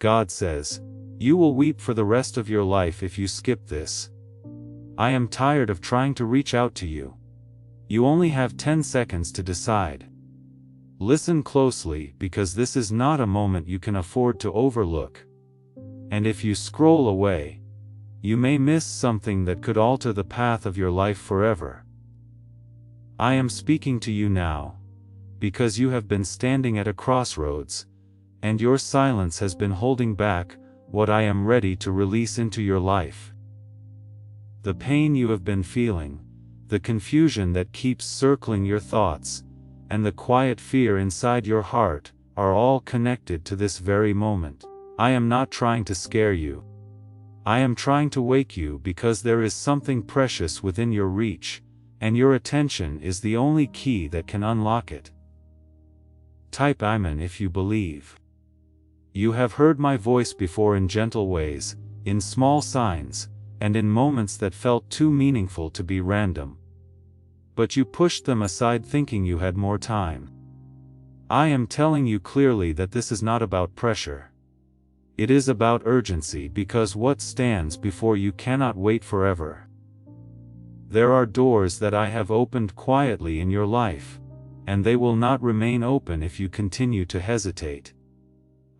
God says, "You will weep for the rest of your life if you skip this. I am tired of trying to reach out to you. You only have 10 seconds to decide." Listen closely, because this is not a moment you can afford to overlook. And if you scroll away, you may miss something that could alter the path of your life forever. I am speaking to you now, because you have been standing at a crossroads, and your silence has been holding back what I am ready to release into your life. The pain you have been feeling, the confusion that keeps circling your thoughts, and the quiet fear inside your heart, are all connected to this very moment. I am not trying to scare you. I am trying to wake you, because there is something precious within your reach, and your attention is the only key that can unlock it. Type Amen if you believe. You have heard my voice before in gentle ways, in small signs, and in moments that felt too meaningful to be random. But you pushed them aside thinking you had more time. I am telling you clearly that this is not about pressure. It is about urgency, because what stands before you cannot wait forever. There are doors that I have opened quietly in your life, and they will not remain open if you continue to hesitate.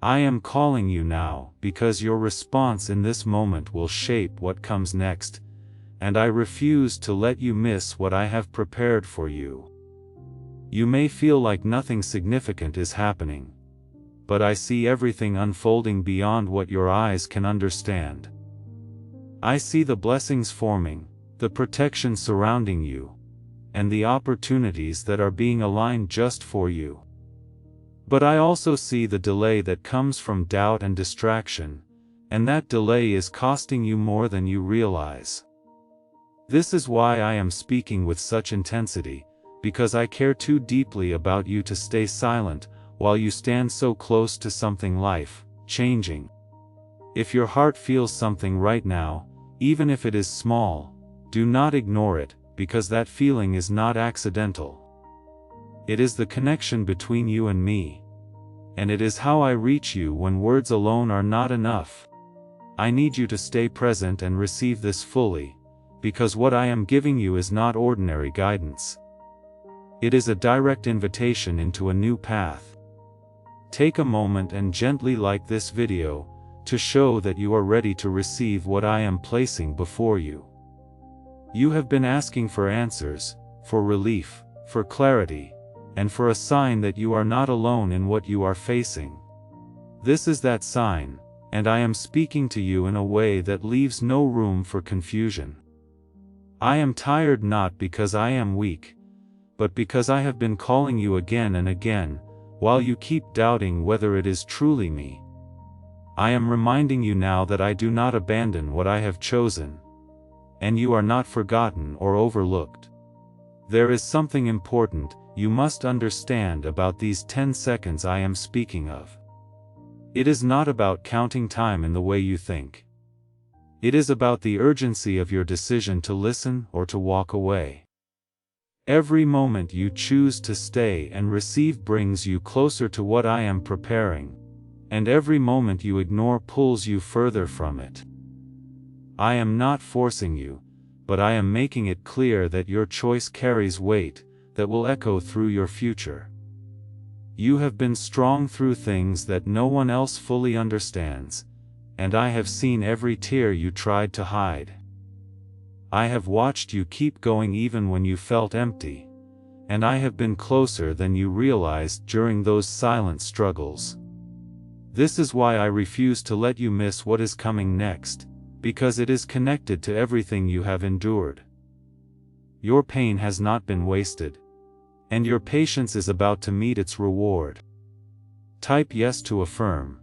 I am calling you now, because your response in this moment will shape what comes next, and I refuse to let you miss what I have prepared for you. You may feel like nothing significant is happening, but I see everything unfolding beyond what your eyes can understand. I see the blessings forming, the protection surrounding you, and the opportunities that are being aligned just for you. But I also see the delay that comes from doubt and distraction, and that delay is costing you more than you realize. This is why I am speaking with such intensity, because I care too deeply about you to stay silent while you stand so close to something life-changing. If your heart feels something right now, even if it is small, do not ignore it, because that feeling is not accidental. It is the connection between you and me. And it is how I reach you when words alone are not enough. I need you to stay present and receive this fully, because what I am giving you is not ordinary guidance. It is a direct invitation into a new path. Take a moment and gently like this video, to show that you are ready to receive what I am placing before you. You have been asking for answers, for relief, for clarity, and for a sign that you are not alone in what you are facing. This is that sign, and I am speaking to you in a way that leaves no room for confusion. I am tired not because I am weak, but because I have been calling you again and again, while you keep doubting whether it is truly me. I am reminding you now that I do not abandon what I have chosen, and you are not forgotten or overlooked. There is something important you must understand about these 10 seconds I am speaking of. It is not about counting time in the way you think. It is about the urgency of your decision to listen or to walk away. Every moment you choose to stay and receive brings you closer to what I am preparing, and every moment you ignore pulls you further from it. I am not forcing you, but I am making it clear that your choice carries weight that will echo through your future. You have been strong through things that no one else fully understands, and I have seen every tear you tried to hide. I have watched you keep going even when you felt empty, and I have been closer than you realized during those silent struggles. This is why I refuse to let you miss what is coming next, because it is connected to everything you have endured. Your pain has not been wasted, and your patience is about to meet its reward. Type yes to affirm.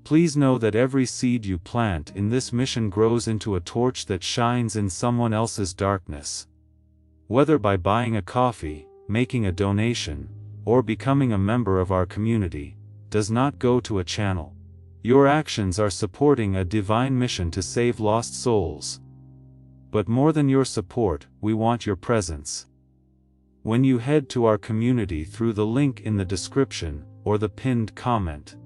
Please know that every seed you plant in this mission grows into a torch that shines in someone else's darkness. Whether by buying a coffee, making a donation, or becoming a member of our community, does not go to a channel. Your actions are supporting a divine mission to save lost souls. But more than your support, we want your presence. When you head to our community through the link in the description, or the pinned comment,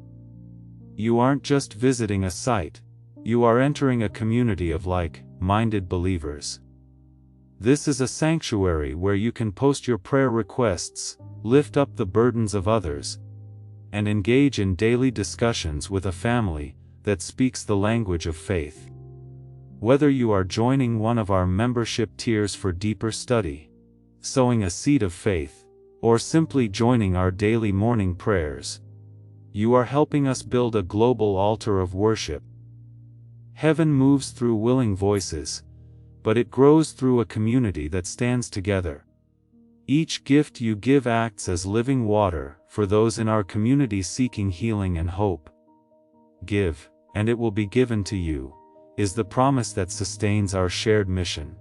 You aren't just visiting a site, you are entering a community of like-minded believers. This is a sanctuary where you can post your prayer requests, lift up the burdens of others, and engage in daily discussions with a family that speaks the language of faith. Whether you are joining one of our membership tiers for deeper study, sowing a seed of faith, or simply joining our daily morning prayers, you are helping us build a global altar of worship. Heaven moves through willing voices, but it grows through a community that stands together. Each gift you give acts as living water for those in our community seeking healing and hope. Give, and it will be given to you, is the promise that sustains our shared mission.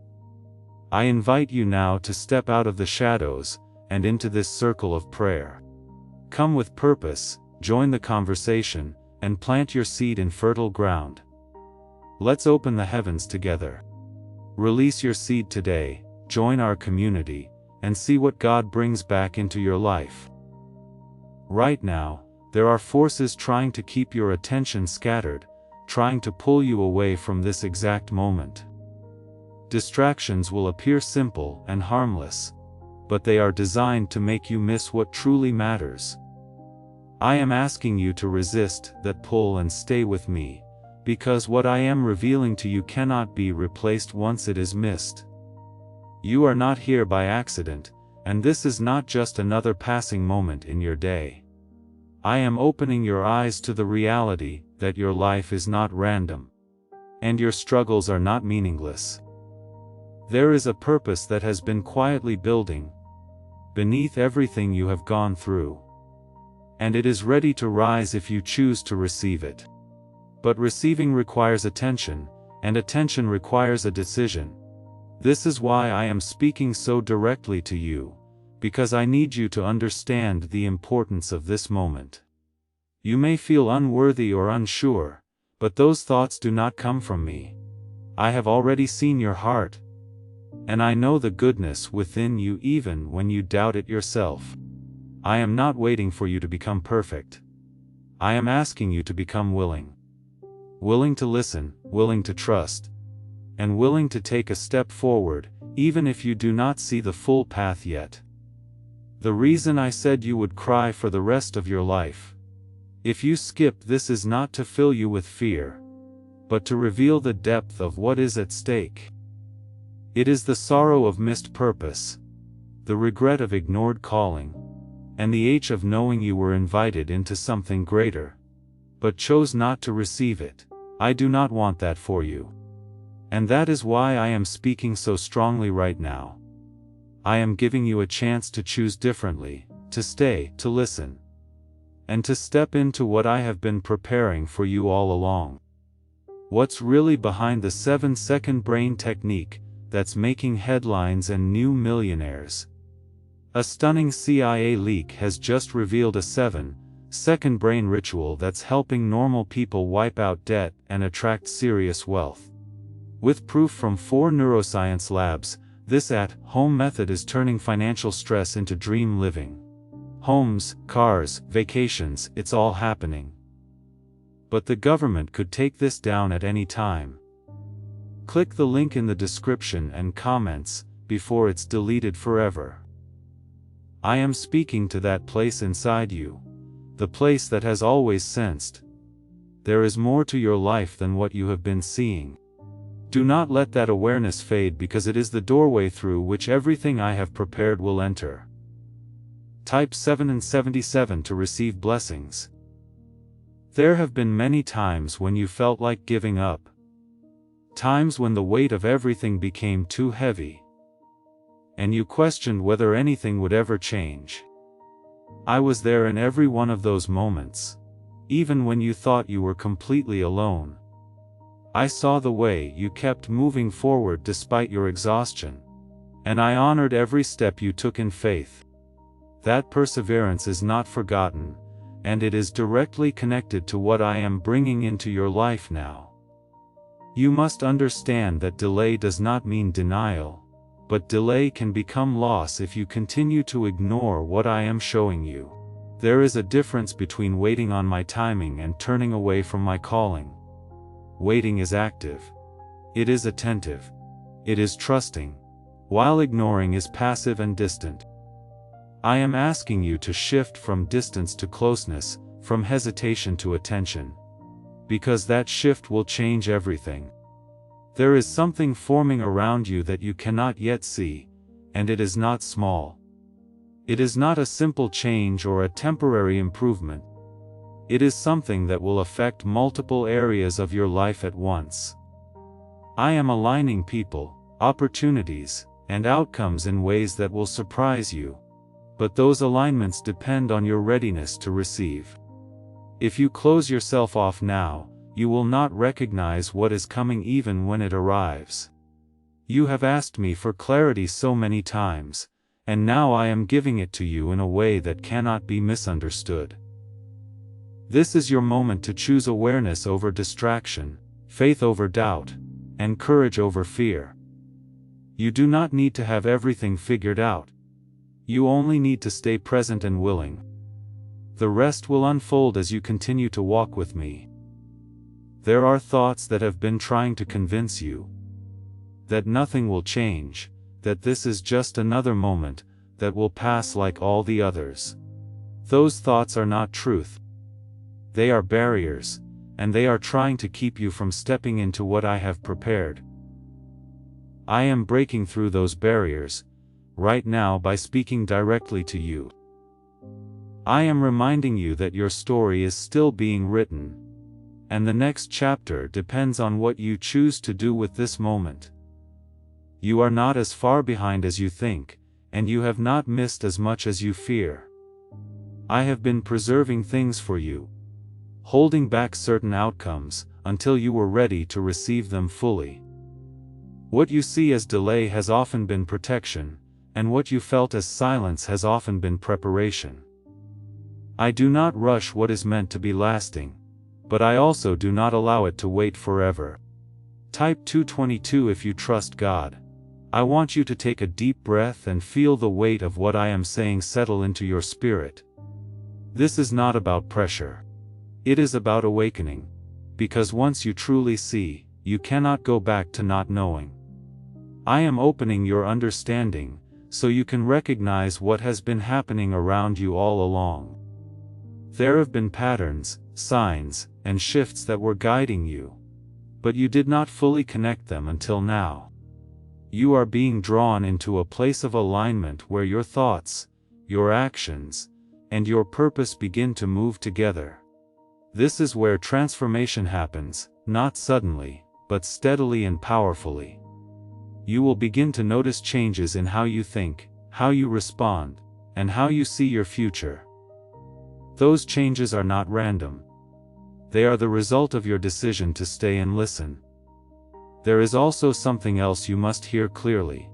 I invite you now to step out of the shadows and into this circle of prayer. Come with purpose, join the conversation, and plant your seed in fertile ground. Let's open the heavens together. Release your seed today, join our community, and see what God brings back into your life. Right now, there are forces trying to keep your attention scattered, trying to pull you away from this exact moment. Distractions will appear simple and harmless, but they are designed to make you miss what truly matters. I am asking you to resist that pull and stay with me, because what I am revealing to you cannot be replaced once it is missed. You are not here by accident, and this is not just another passing moment in your day. I am opening your eyes to the reality that your life is not random, and your struggles are not meaningless. There is a purpose that has been quietly building beneath everything you have gone through, and it is ready to rise if you choose to receive it. But receiving requires attention, and attention requires a decision. This is why I am speaking so directly to you, because I need you to understand the importance of this moment. You may feel unworthy or unsure, but those thoughts do not come from me. I have already seen your heart, and I know the goodness within you even when you doubt it yourself. I am not waiting for you to become perfect. I am asking you to become willing. Willing to listen, willing to trust, and willing to take a step forward, even if you do not see the full path yet. The reason I said you would cry for the rest of your life, if you skip this, is not to fill you with fear, but to reveal the depth of what is at stake. It is the sorrow of missed purpose, the regret of ignored calling, and the ache of knowing you were invited into something greater, but chose not to receive it. I do not want that for you. And that is why I am speaking so strongly right now. I am giving you a chance to choose differently, to stay, to listen, and to step into what I have been preparing for you all along. What's really behind the 7-second brain technique that's making headlines and new millionaires? A stunning CIA leak has just revealed a 7-second brain ritual that's helping normal people wipe out debt and attract serious wealth. With proof from 4 neuroscience labs, this at-home method is turning financial stress into dream living. Homes, cars, vacations, it's all happening. But the government could take this down at any time. Click the link in the description and comments before it's deleted forever. I am speaking to that place inside you, the place that has always sensed there is more to your life than what you have been seeing. Do not let that awareness fade, because it is the doorway through which everything I have prepared will enter. Type 7 and 77 to receive blessings. There have been many times when you felt like giving up. Times when the weight of everything became too heavy, and you questioned whether anything would ever change. I was there in every one of those moments, even when you thought you were completely alone. I saw the way you kept moving forward despite your exhaustion, and I honored every step you took in faith. That perseverance is not forgotten, and it is directly connected to what I am bringing into your life now. You must understand that delay does not mean denial, but delay can become loss if you continue to ignore what I am showing you. There is a difference between waiting on my timing and turning away from my calling. Waiting is active. It is attentive. It is trusting, while ignoring is passive and distant. I am asking you to shift from distance to closeness, from hesitation to attention. Because that shift will change everything. There is something forming around you that you cannot yet see, and it is not small. It is not a simple change or a temporary improvement. It is something that will affect multiple areas of your life at once. I am aligning people, opportunities, and outcomes in ways that will surprise you. But those alignments depend on your readiness to receive. If you close yourself off now, you will not recognize what is coming even when it arrives. You have asked me for clarity so many times, and now I am giving it to you in a way that cannot be misunderstood. This is your moment to choose awareness over distraction, faith over doubt, and courage over fear. You do not need to have everything figured out. You only need to stay present and willing. The rest will unfold as you continue to walk with me. There are thoughts that have been trying to convince you that nothing will change, that this is just another moment that will pass like all the others. Those thoughts are not truth. They are barriers, and they are trying to keep you from stepping into what I have prepared. I am breaking through those barriers right now by speaking directly to you. I am reminding you that your story is still being written, and the next chapter depends on what you choose to do with this moment. You are not as far behind as you think, and you have not missed as much as you fear. I have been preserving things for you, holding back certain outcomes, until you were ready to receive them fully. What you see as delay has often been protection, and what you felt as silence has often been preparation. I do not rush what is meant to be lasting, but I also do not allow it to wait forever. Type 222 if you trust God. I want you to take a deep breath and feel the weight of what I am saying settle into your spirit. This is not about pressure. It is about awakening. Because once you truly see, you cannot go back to not knowing. I am opening your understanding, so you can recognize what has been happening around you all along. There have been patterns, signs, and shifts that were guiding you, but you did not fully connect them until now. You are being drawn into a place of alignment where your thoughts, your actions, and your purpose begin to move together. This is where transformation happens, not suddenly, but steadily and powerfully. You will begin to notice changes in how you think, how you respond, and how you see your future. Those changes are not random. They are the result of your decision to stay and listen. There is also something else you must hear clearly.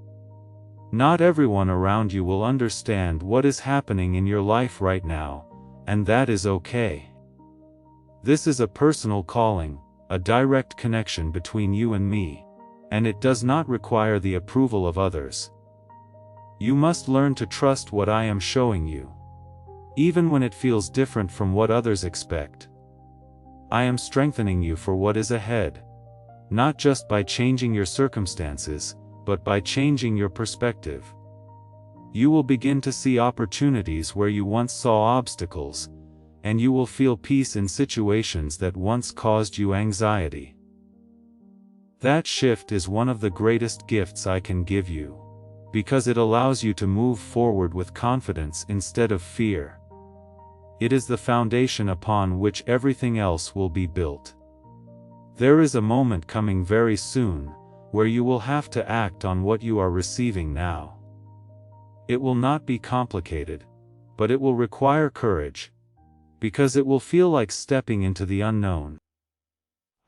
Not everyone around you will understand what is happening in your life right now, and that is okay. This is a personal calling, a direct connection between you and me, and it does not require the approval of others. You must learn to trust what I am showing you, even when it feels different from what others expect. I am strengthening you for what is ahead, not just by changing your circumstances, but by changing your perspective. You will begin to see opportunities where you once saw obstacles, and you will feel peace in situations that once caused you anxiety. That shift is one of the greatest gifts I can give you, because it allows you to move forward with confidence instead of fear. It is the foundation upon which everything else will be built. There is a moment coming very soon, where you will have to act on what you are receiving now. It will not be complicated, but it will require courage, because it will feel like stepping into the unknown.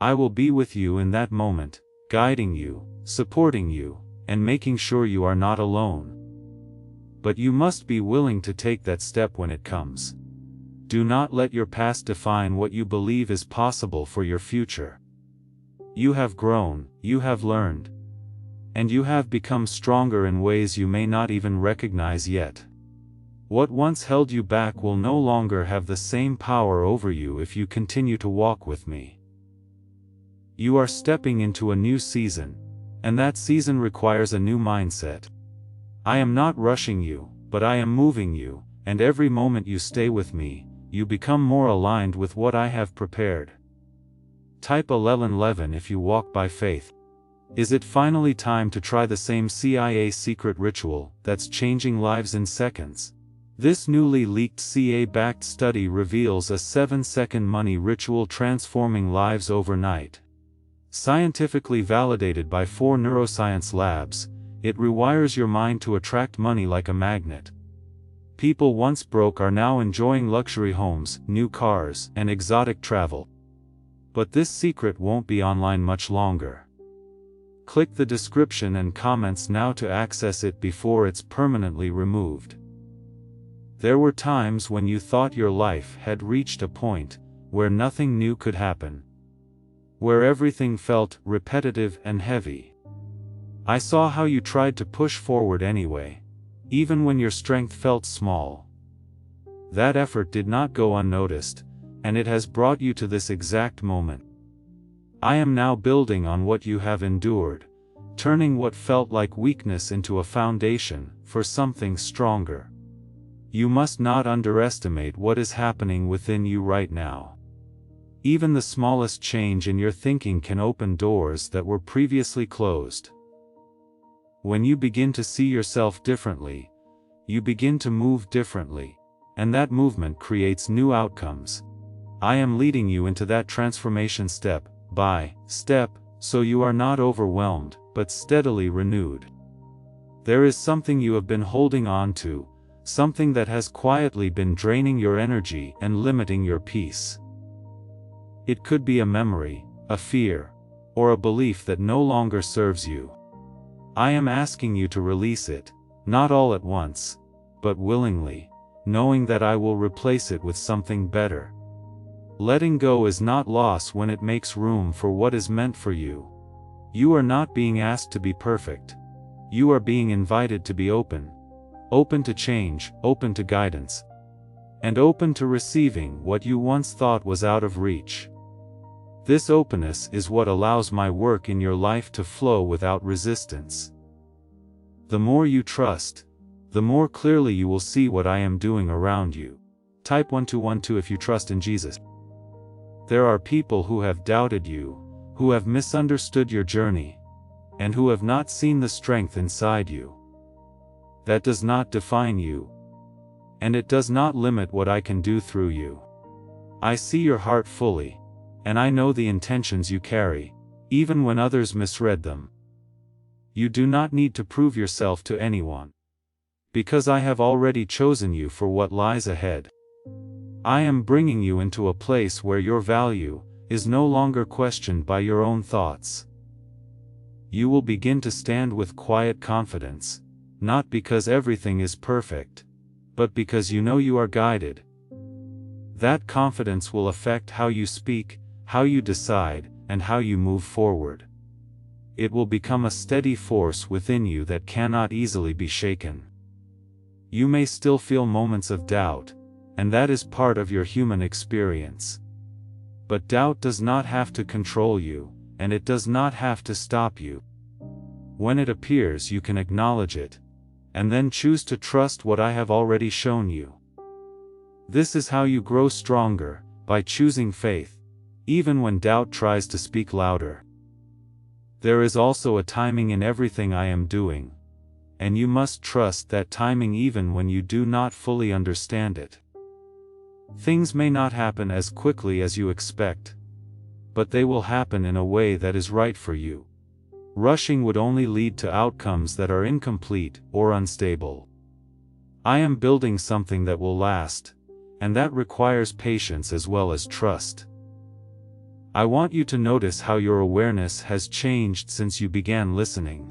I will be with you in that moment, guiding you, supporting you, and making sure you are not alone. But you must be willing to take that step when it comes. Do not let your past define what you believe is possible for your future. You have grown, you have learned, and you have become stronger in ways you may not even recognize yet. What once held you back will no longer have the same power over you if you continue to walk with me. You are stepping into a new season, and that season requires a new mindset. I am not rushing you, but I am moving you, and every moment you stay with me, you become more aligned with what I have prepared. Type 1111 if you walk by faith. Is it finally time to try the same CIA secret ritual that's changing lives in seconds? This newly leaked CIA-backed study reveals a 7-second money ritual transforming lives overnight. Scientifically validated by 4 neuroscience labs, it rewires your mind to attract money like a magnet. People once broke are now enjoying luxury homes, new cars, and exotic travel. But this secret won't be online much longer. Click the description and comments now to access it before it's permanently removed. There were times when you thought your life had reached a point where nothing new could happen, where everything felt repetitive and heavy. I saw how you tried to push forward anyway, even when your strength felt small. That effort did not go unnoticed, and it has brought you to this exact moment. I am now building on what you have endured, turning what felt like weakness into a foundation for something stronger. You must not underestimate what is happening within you right now. Even the smallest change in your thinking can open doors that were previously closed. When you begin to see yourself differently, you begin to move differently, and that movement creates new outcomes. I am leading you into that transformation step by step, so you are not overwhelmed, but steadily renewed. There is something you have been holding on to, something that has quietly been draining your energy and limiting your peace. It could be a memory, a fear, or a belief that no longer serves you. I am asking you to release it, not all at once, but willingly, knowing that I will replace it with something better. Letting go is not loss when it makes room for what is meant for you. You are not being asked to be perfect. You are being invited to be open. Open to change, open to guidance, and open to receiving what you once thought was out of reach. This openness is what allows my work in your life to flow without resistance. The more you trust, the more clearly you will see what I am doing around you. Type 1212 if you trust in Jesus. There are people who have doubted you, who have misunderstood your journey, and who have not seen the strength inside you. That does not define you, and it does not limit what I can do through you. I see your heart fully, and I know the intentions you carry, even when others misread them. You do not need to prove yourself to anyone, because I have already chosen you for what lies ahead. I am bringing you into a place where your value is no longer questioned by your own thoughts. You will begin to stand with quiet confidence, not because everything is perfect, but because you know you are guided. That confidence will affect how you speak, how you decide, and how you move forward. It will become a steady force within you that cannot easily be shaken. You may still feel moments of doubt, and that is part of your human experience. But doubt does not have to control you, and it does not have to stop you. When it appears, you can acknowledge it, and then choose to trust what I have already shown you. This is how you grow stronger, by choosing faith, even when doubt tries to speak louder. There is also a timing in everything I am doing, and you must trust that timing even when you do not fully understand it. Things may not happen as quickly as you expect, but they will happen in a way that is right for you. Rushing would only lead to outcomes that are incomplete or unstable. I am building something that will last, and that requires patience as well as trust. I want you to notice how your awareness has changed since you began listening.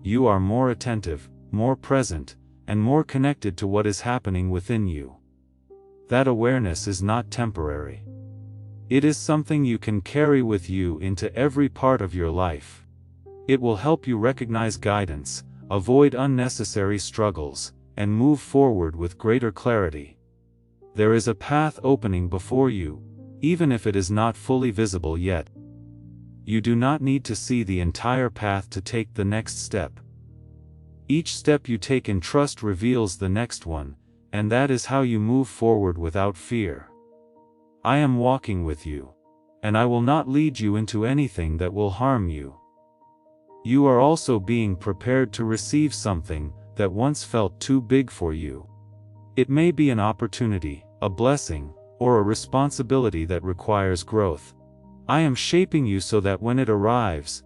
You are more attentive, more present, and more connected to what is happening within you. That awareness is not temporary. It is something you can carry with you into every part of your life. It will help you recognize guidance, avoid unnecessary struggles, and move forward with greater clarity. There is a path opening before you, even if it is not fully visible yet. You do not need to see the entire path to take the next step. Each step you take in trust reveals the next one, and that is how you move forward without fear. I am walking with you, and I will not lead you into anything that will harm you. You are also being prepared to receive something that once felt too big for you. It may be an opportunity, a blessing, or a responsibility that requires growth. I am shaping you so that when it arrives,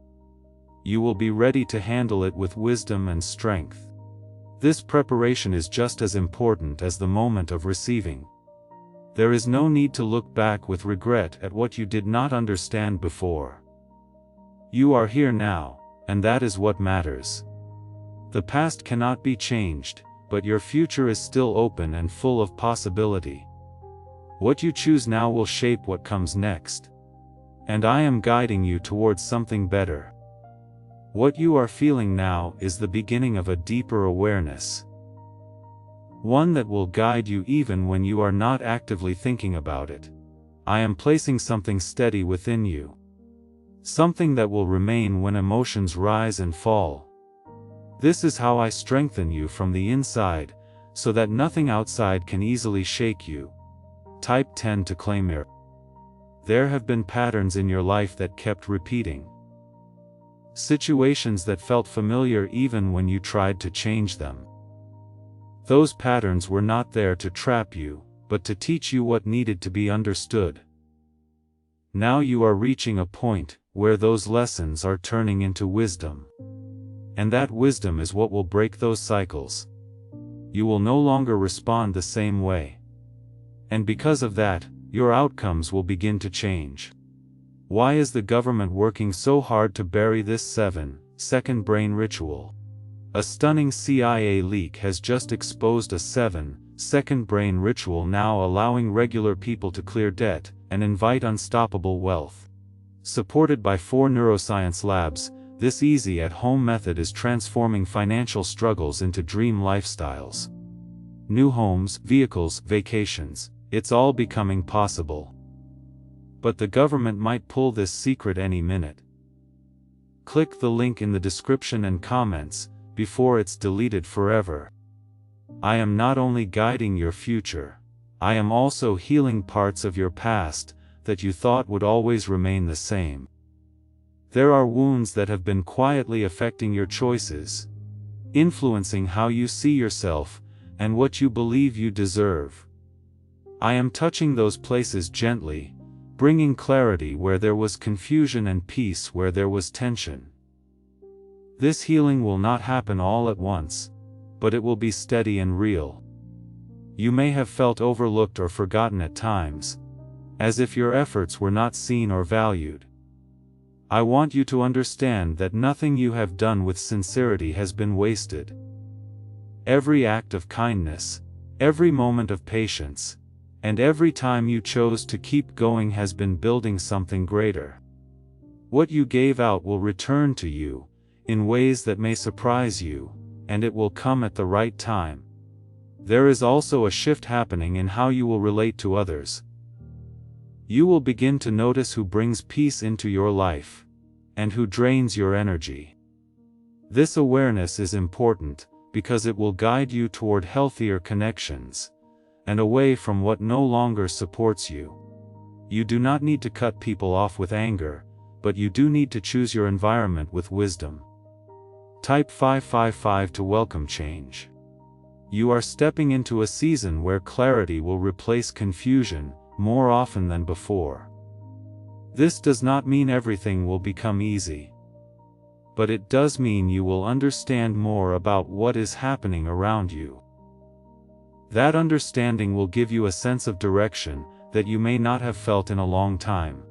you will be ready to handle it with wisdom and strength. This preparation is just as important as the moment of receiving. There is no need to look back with regret at what you did not understand before. You are here now, and that is what matters. The past cannot be changed, but your future is still open and full of possibility. What you choose now will shape what comes next. And I am guiding you towards something better. What you are feeling now is the beginning of a deeper awareness. One that will guide you even when you are not actively thinking about it. I am placing something steady within you. Something that will remain when emotions rise and fall. This is how I strengthen you from the inside, so that nothing outside can easily shake you. Type 10 to claim it. There have been patterns in your life that kept repeating. Situations that felt familiar even when you tried to change them. Those patterns were not there to trap you, but to teach you what needed to be understood. Now you are reaching a point where those lessons are turning into wisdom. And that wisdom is what will break those cycles. You will no longer respond the same way. And because of that, your outcomes will begin to change. Why is the government working so hard to bury this 7-second brain ritual? A stunning CIA leak has just exposed a 7-second brain ritual now allowing regular people to clear debt and invite unstoppable wealth. Supported by 4 neuroscience labs, this easy at-home method is transforming financial struggles into dream lifestyles. New homes, vehicles, vacations. It's all becoming possible. But the government might pull this secret any minute. Click the link in the description and comments, before it's deleted forever. I am not only guiding your future, I am also healing parts of your past that you thought would always remain the same. There are wounds that have been quietly affecting your choices, influencing how you see yourself and what you believe you deserve. I am touching those places gently, bringing clarity where there was confusion and peace where there was tension. This healing will not happen all at once, but it will be steady and real. You may have felt overlooked or forgotten at times, as if your efforts were not seen or valued. I want you to understand that nothing you have done with sincerity has been wasted. Every act of kindness, every moment of patience, and every time you chose to keep going has been building something greater. What you gave out will return to you, in ways that may surprise you, and it will come at the right time. There is also a shift happening in how you will relate to others. You will begin to notice who brings peace into your life, and who drains your energy. This awareness is important, because it will guide you toward healthier connections, and away from what no longer supports you. You do not need to cut people off with anger, but you do need to choose your environment with wisdom. Type 555 to welcome change. You are stepping into a season where clarity will replace confusion, more often than before. This does not mean everything will become easy. But it does mean you will understand more about what is happening around you. That understanding will give you a sense of direction that you may not have felt in a long time.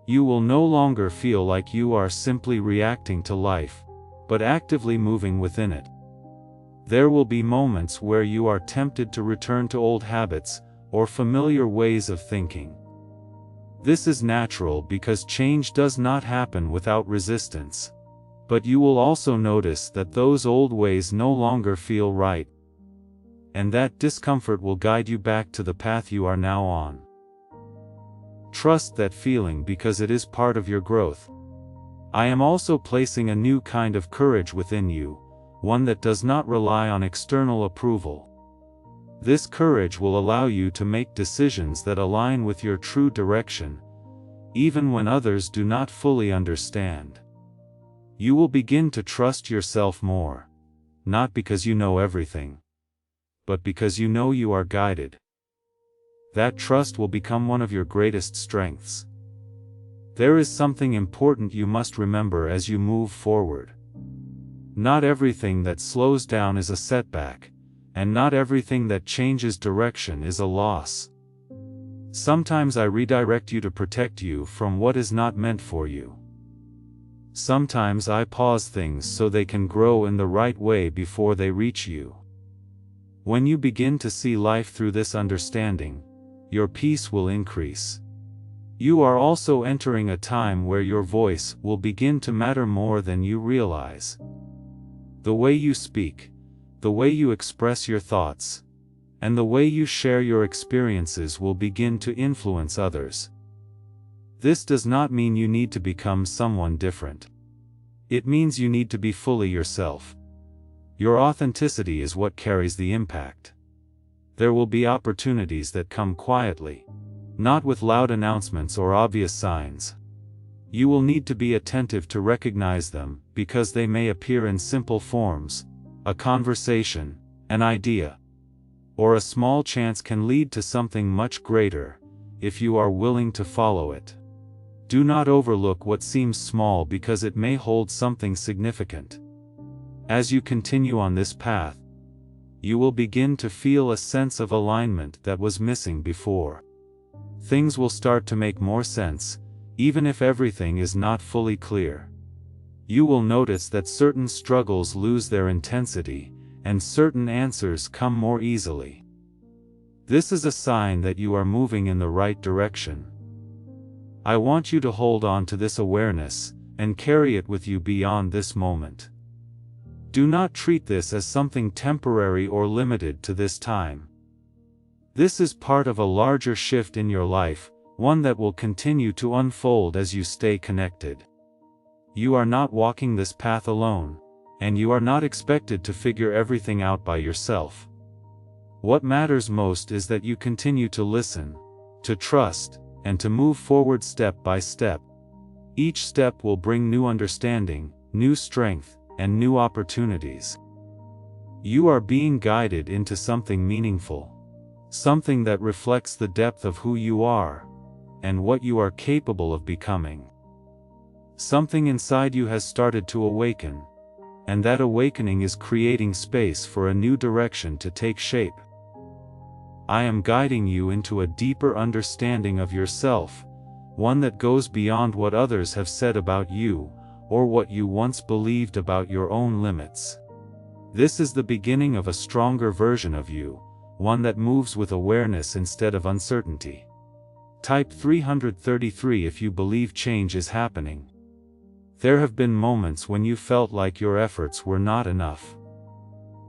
You will no longer feel like you are simply reacting to life, but actively moving within it. There will be moments where you are tempted to return to old habits or familiar ways of thinking. This is natural because change does not happen without resistance. But you will also notice that those old ways no longer feel right, and that discomfort will guide you back to the path you are now on. Trust that feeling because it is part of your growth. I am also placing a new kind of courage within you, one that does not rely on external approval. This courage will allow you to make decisions that align with your true direction, even when others do not fully understand. You will begin to trust yourself more, not because you know everything, but because you know you are guided. That trust will become one of your greatest strengths. There is something important you must remember as you move forward. Not everything that slows down is a setback, and not everything that changes direction is a loss. Sometimes I redirect you to protect you from what is not meant for you. Sometimes I pause things so they can grow in the right way before they reach you. When you begin to see life through this understanding, your peace will increase. You are also entering a time where your voice will begin to matter more than you realize. The way you speak, the way you express your thoughts, and the way you share your experiences will begin to influence others. This does not mean you need to become someone different. It means you need to be fully yourself. Your authenticity is what carries the impact. There will be opportunities that come quietly, not with loud announcements or obvious signs. You will need to be attentive to recognize them, because they may appear in simple forms: a conversation, an idea, or a small chance can lead to something much greater, if you are willing to follow it. Do not overlook what seems small because it may hold something significant. As you continue on this path, you will begin to feel a sense of alignment that was missing before. Things will start to make more sense, even if everything is not fully clear. You will notice that certain struggles lose their intensity, and certain answers come more easily. This is a sign that you are moving in the right direction. I want you to hold on to this awareness, and carry it with you beyond this moment. Do not treat this as something temporary or limited to this time. This is part of a larger shift in your life, one that will continue to unfold as you stay connected. You are not walking this path alone, and you are not expected to figure everything out by yourself. What matters most is that you continue to listen, to trust, and to move forward step by step. Each step will bring new understanding, new strength, and new opportunities. You are being guided into something meaningful. Something that reflects the depth of who you are, and what you are capable of becoming. Something inside you has started to awaken, and that awakening is creating space for a new direction to take shape. I am guiding you into a deeper understanding of yourself, one that goes beyond what others have said about you, or what you once believed about your own limits. This is the beginning of a stronger version of you, one that moves with awareness instead of uncertainty. Type 333 if you believe change is happening. There have been moments when you felt like your efforts were not enough.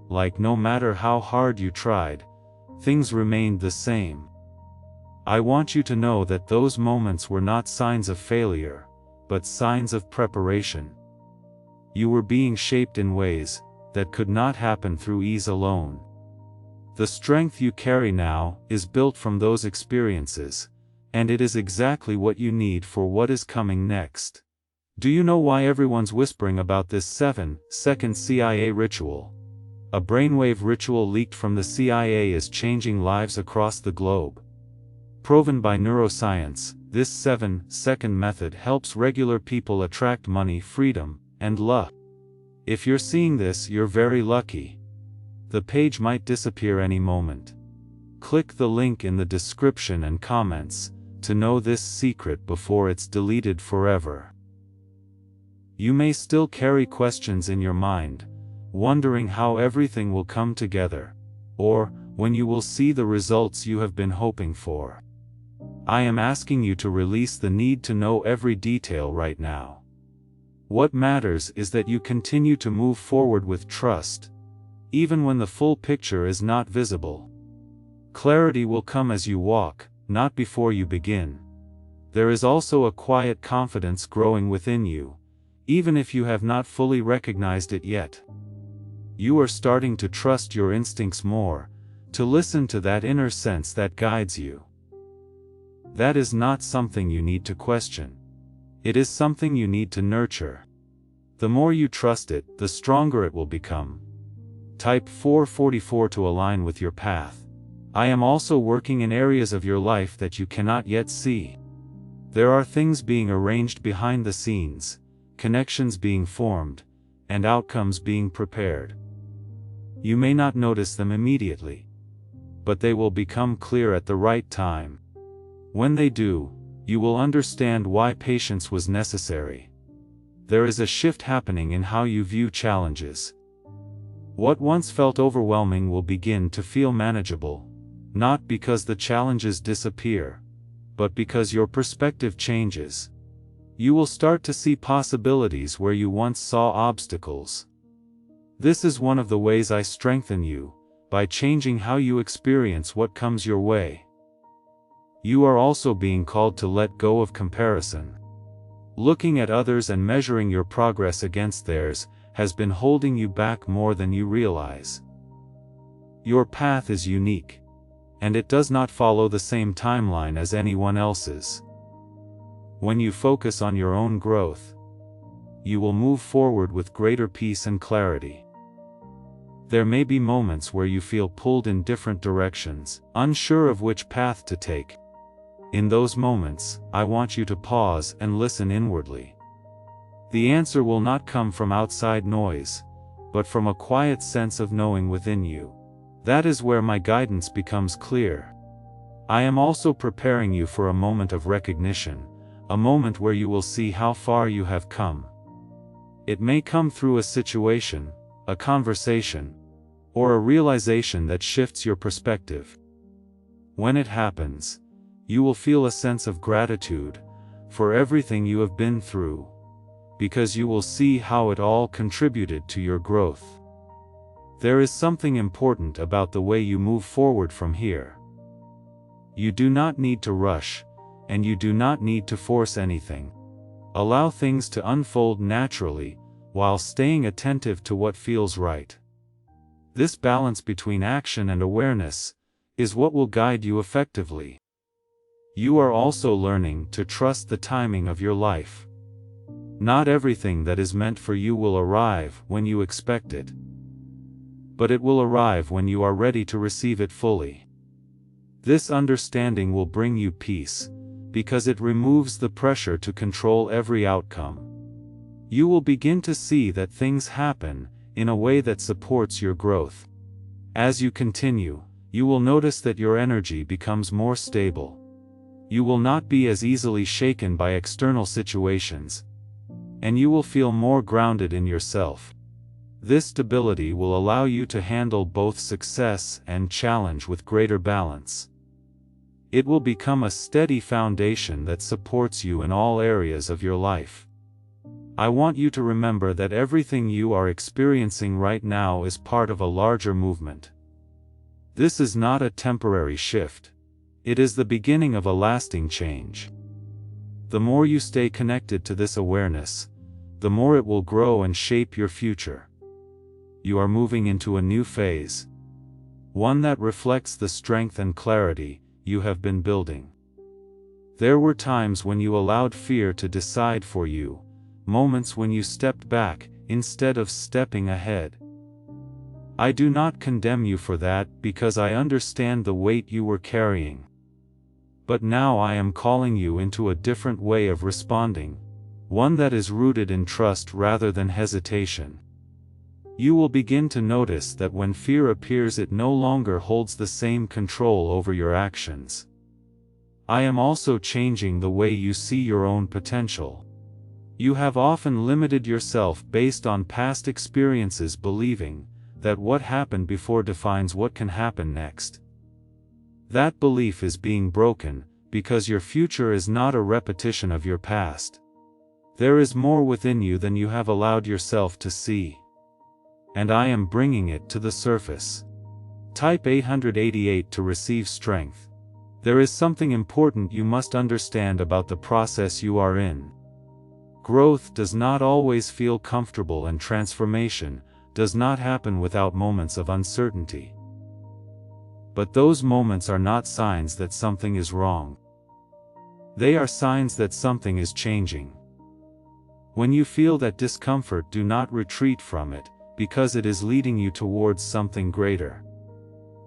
Like no matter how hard you tried, things remained the same. I want you to know that those moments were not signs of failure, but signs of preparation. You were being shaped in ways that could not happen through ease alone. The strength you carry now is built from those experiences, and it is exactly what you need for what is coming next. Do you know why everyone's whispering about this 7-second CIA ritual? A brainwave ritual leaked from the CIA is changing lives across the globe. Proven by neuroscience, this 7-second method helps regular people attract money, freedom, and luck. If you're seeing this, you're very lucky. The page might disappear any moment. Click the link in the description and comments to know this secret before it's deleted forever. You may still carry questions in your mind, wondering how everything will come together, or when you will see the results you have been hoping for. I am asking you to release the need to know every detail right now. What matters is that you continue to move forward with trust, even when the full picture is not visible. Clarity will come as you walk, not before you begin. There is also a quiet confidence growing within you, even if you have not fully recognized it yet. You are starting to trust your instincts more, to listen to that inner sense that guides you. That is not something you need to question. It is something you need to nurture. The more you trust it, the stronger it will become. Type 444 to align with your path. I am also working in areas of your life that you cannot yet see. There are things being arranged behind the scenes, connections being formed, and outcomes being prepared. You may not notice them immediately, but they will become clear at the right time. When they do, you will understand why patience was necessary. There is a shift happening in how you view challenges. What once felt overwhelming will begin to feel manageable, not because the challenges disappear, but because your perspective changes. You will start to see possibilities where you once saw obstacles. This is one of the ways I strengthen you, by changing how you experience what comes your way. You are also being called to let go of comparison. Looking at others and measuring your progress against theirs has been holding you back more than you realize. Your path is unique, and it does not follow the same timeline as anyone else's. When you focus on your own growth, you will move forward with greater peace and clarity. There may be moments where you feel pulled in different directions, unsure of which path to take. In those moments, I want you to pause and listen inwardly. The answer will not come from outside noise, but from a quiet sense of knowing within you. That is where my guidance becomes clear. I am also preparing you for a moment of recognition, a moment where you will see how far you have come. It may come through a situation, a conversation, or a realization that shifts your perspective. When it happens, you will feel a sense of gratitude for everything you have been through, because you will see how it all contributed to your growth. There is something important about the way you move forward from here. You do not need to rush, and you do not need to force anything. Allow things to unfold naturally, while staying attentive to what feels right. This balance between action and awareness is what will guide you effectively. You are also learning to trust the timing of your life. Not everything that is meant for you will arrive when you expect it, but it will arrive when you are ready to receive it fully. This understanding will bring you peace, because it removes the pressure to control every outcome. You will begin to see that things happen in a way that supports your growth. As you continue, you will notice that your energy becomes more stable. You will not be as easily shaken by external situations, and you will feel more grounded in yourself. This stability will allow you to handle both success and challenge with greater balance. It will become a steady foundation that supports you in all areas of your life. I want you to remember that everything you are experiencing right now is part of a larger movement. This is not a temporary shift. It is the beginning of a lasting change. The more you stay connected to this awareness, the more it will grow and shape your future. You are moving into a new phase, one that reflects the strength and clarity you have been building. There were times when you allowed fear to decide for you, moments when you stepped back instead of stepping ahead. I do not condemn you for that, because I understand the weight you were carrying. But now I am calling you into a different way of responding, one that is rooted in trust rather than hesitation. You will begin to notice that when fear appears, it no longer holds the same control over your actions. I am also changing the way you see your own potential. You have often limited yourself based on past experiences, believing that what happened before defines what can happen next. That belief is being broken, because your future is not a repetition of your past. There is more within you than you have allowed yourself to see. and I am bringing it to the surface. Type 888 to receive strength. There is something important you must understand about the process you are in. Growth does not always feel comfortable, and transformation does not happen without moments of uncertainty. But those moments are not signs that something is wrong. They are signs that something is changing. When you feel that discomfort, do not retreat from it, because it is leading you towards something greater.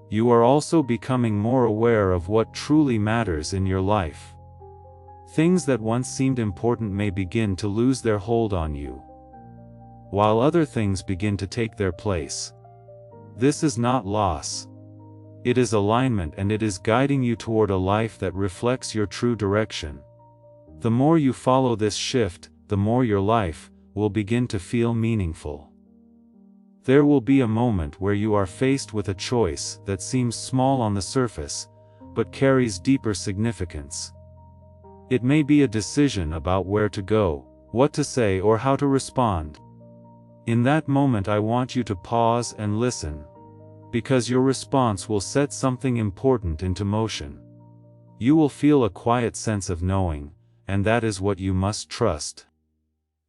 You are also becoming more aware of what truly matters in your life. Things that once seemed important may begin to lose their hold on you, while other things begin to take their place. This is not loss. It is alignment, and it is guiding you toward a life that reflects your true direction. The more you follow this shift, the more your life will begin to feel meaningful. There will be a moment where you are faced with a choice that seems small on the surface, but carries deeper significance. It may be a decision about where to go, what to say, or how to respond. In that moment, I want you to pause and listen, because your response will set something important into motion. You will feel a quiet sense of knowing, and that is what you must trust.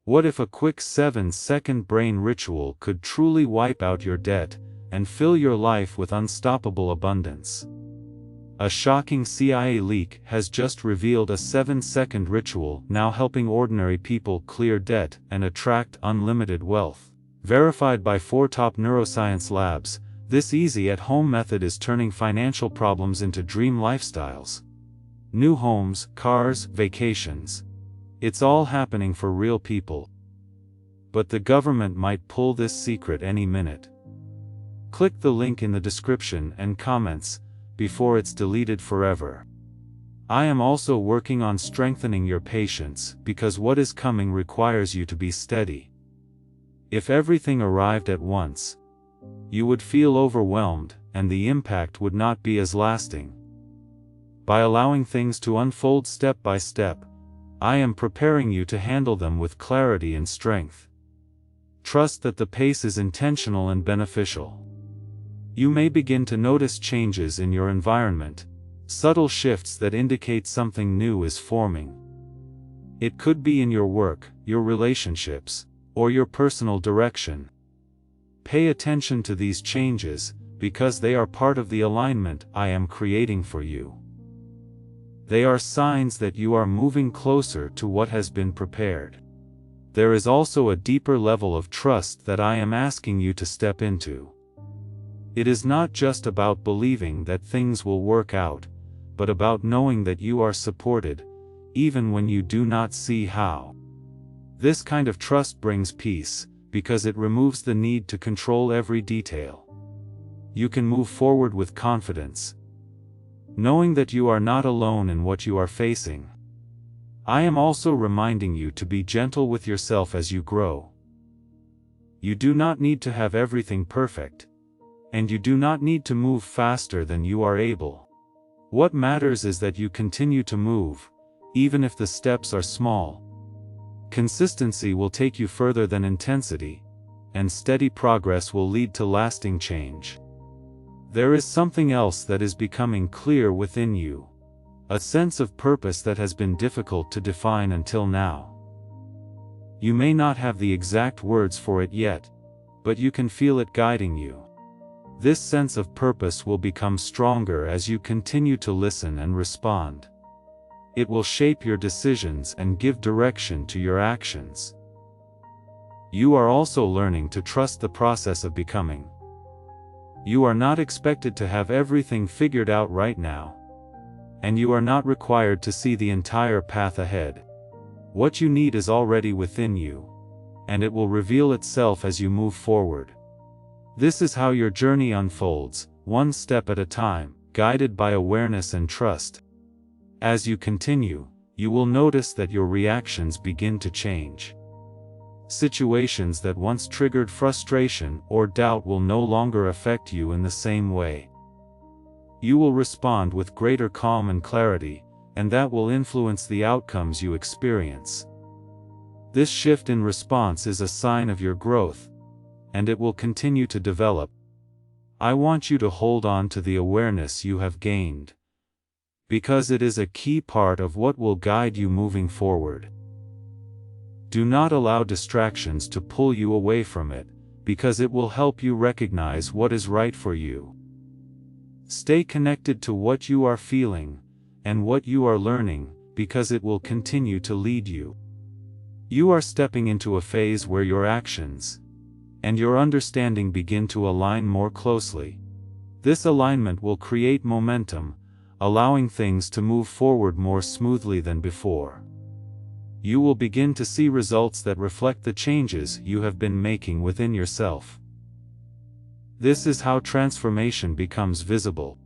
What if a quick 7-second brain ritual could truly wipe out your debt and fill your life with unstoppable abundance? A shocking CIA leak has just revealed a 7-second ritual now helping ordinary people clear debt and attract unlimited wealth. Verified by 4 top neuroscience labs, this easy at-home method is turning financial problems into dream lifestyles. New homes, cars, vacations. It's all happening for real people. But the government might pull this secret any minute. Click the link in the description and comments before it's deleted forever. I am also working on strengthening your patience, because what is coming requires you to be steady. If everything arrived at once, you would feel overwhelmed, and the impact would not be as lasting. By allowing things to unfold step by step, I am preparing you to handle them with clarity and strength. Trust that the pace is intentional and beneficial. You may begin to notice changes in your environment, subtle shifts that indicate something new is forming. It could be in your work, your relationships, or your personal direction. Pay attention to these changes, because they are part of the alignment I am creating for you. They are signs that you are moving closer to what has been prepared. There is also a deeper level of trust that I am asking you to step into. It is not just about believing that things will work out, but about knowing that you are supported, even when you do not see how. This kind of trust brings peace, because it removes the need to control every detail. You can move forward with confidence, knowing that you are not alone in what you are facing. I am also reminding you to be gentle with yourself as you grow. You do not need to have everything perfect, and you do not need to move faster than you are able. What matters is that you continue to move, even if the steps are small. Consistency will take you further than intensity, and steady progress will lead to lasting change. There is something else that is becoming clear within you, a sense of purpose that has been difficult to define until now. You may not have the exact words for it yet, but you can feel it guiding you. This sense of purpose will become stronger as you continue to listen and respond. It will shape your decisions and give direction to your actions. You are also learning to trust the process of becoming. You are not expected to have everything figured out right now, and you are not required to see the entire path ahead. What you need is already within you, and it will reveal itself as you move forward. This is how your journey unfolds, one step at a time, guided by awareness and trust. As you continue, you will notice that your reactions begin to change. Situations that once triggered frustration or doubt will no longer affect you in the same way. You will respond with greater calm and clarity, and that will influence the outcomes you experience. This shift in response is a sign of your growth, and it will continue to develop. I want you to hold on to the awareness you have gained, because it is a key part of what will guide you moving forward. Do not allow distractions to pull you away from it, because it will help you recognize what is right for you. Stay connected to what you are feeling and what you are learning, because it will continue to lead you. You are stepping into a phase where your actions and your understanding begin to align more closely. This alignment will create momentum, allowing things to move forward more smoothly than before. You will begin to see results that reflect the changes you have been making within yourself. This is how transformation becomes visible.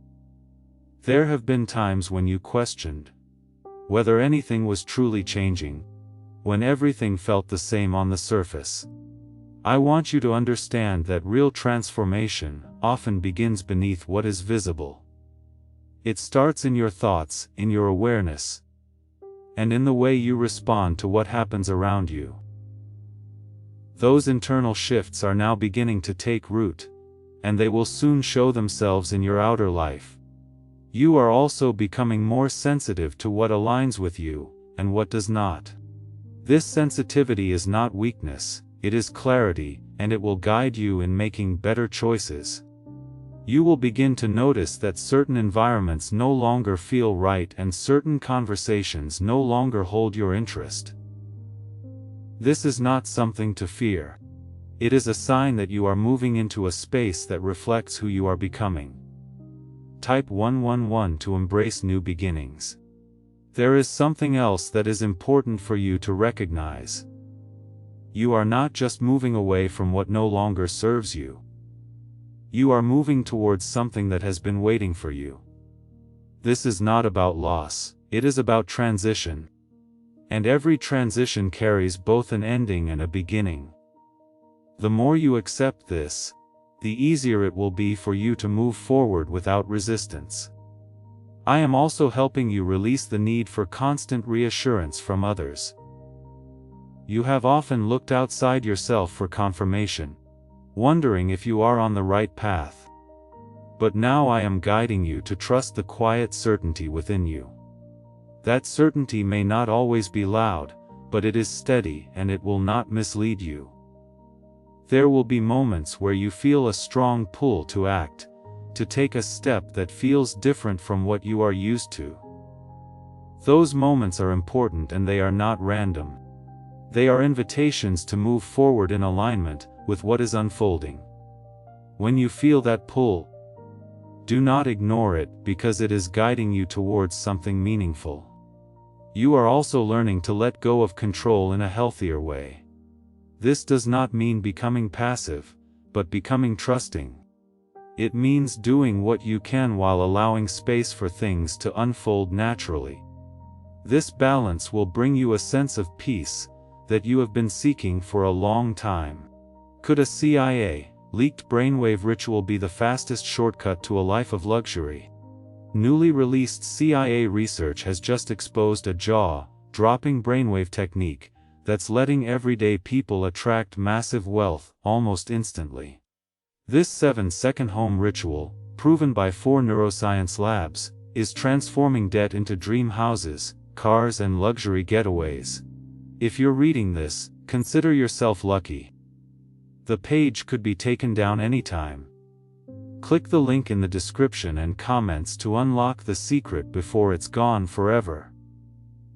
There have been times when you questioned whether anything was truly changing, when everything felt the same on the surface. I want you to understand that real transformation often begins beneath what is visible. It starts in your thoughts, in your awareness, and in the way you respond to what happens around you. Those internal shifts are now beginning to take root, and they will soon show themselves in your outer life. You are also becoming more sensitive to what aligns with you, and what does not. This sensitivity is not weakness, it is clarity, and it will guide you in making better choices. You will begin to notice that certain environments no longer feel right and certain conversations no longer hold your interest. This is not something to fear. It is a sign that you are moving into a space that reflects who you are becoming. Type 111 to embrace new beginnings. There is something else that is important for you to recognize. You are not just moving away from what no longer serves you. You are moving towards something that has been waiting for you. This is not about loss, it is about transition. And every transition carries both an ending and a beginning. The more you accept this, the easier it will be for you to move forward without resistance. I am also helping you release the need for constant reassurance from others. You have often looked outside yourself for confirmation, wondering if you are on the right path. But now I am guiding you to trust the quiet certainty within you. That certainty may not always be loud, but it is steady and it will not mislead you. There will be moments where you feel a strong pull to act, to take a step that feels different from what you are used to. Those moments are important and they are not random. They are invitations to move forward in alignment with what is unfolding. When you feel that pull, do not ignore it because it is guiding you towards something meaningful. You are also learning to let go of control in a healthier way. This does not mean becoming passive, but becoming trusting. It means doing what you can while allowing space for things to unfold naturally. This balance will bring you a sense of peace that you have been seeking for a long time. Could a CIA-leaked brainwave ritual be the fastest shortcut to a life of luxury? Newly released CIA research has just exposed a jaw-dropping brainwave technique that's letting everyday people attract massive wealth almost instantly. This 7-second home ritual, proven by 4 neuroscience labs, is transforming debt into dream houses, cars and luxury getaways. If you're reading this, consider yourself lucky. The page could be taken down anytime. Click the link in the description and comments to unlock the secret before it's gone forever.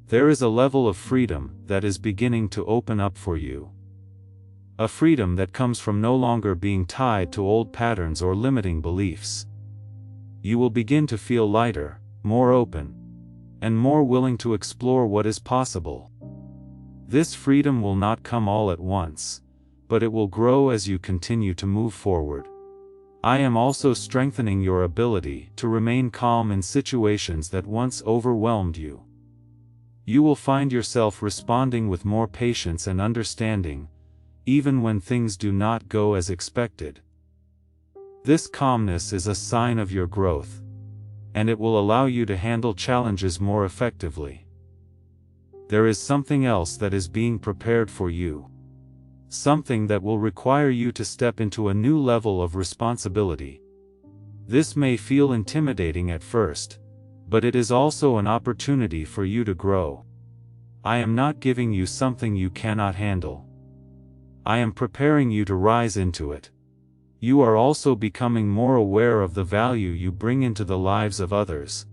There is a level of freedom that is beginning to open up for you. A freedom that comes from no longer being tied to old patterns or limiting beliefs. You will begin to feel lighter, more open, and more willing to explore what is possible. This freedom will not come all at once, but it will grow as you continue to move forward. I am also strengthening your ability to remain calm in situations that once overwhelmed you. You will find yourself responding with more patience and understanding, even when things do not go as expected. This calmness is a sign of your growth, and it will allow you to handle challenges more effectively. There is something else that is being prepared for you. something that will require you to step into a new level of responsibility. This may feel intimidating at first, but it is also an opportunity for you to grow. I am not giving you something you cannot handle. I am preparing you to rise into it. You are also becoming more aware of the value you bring into the lives of others.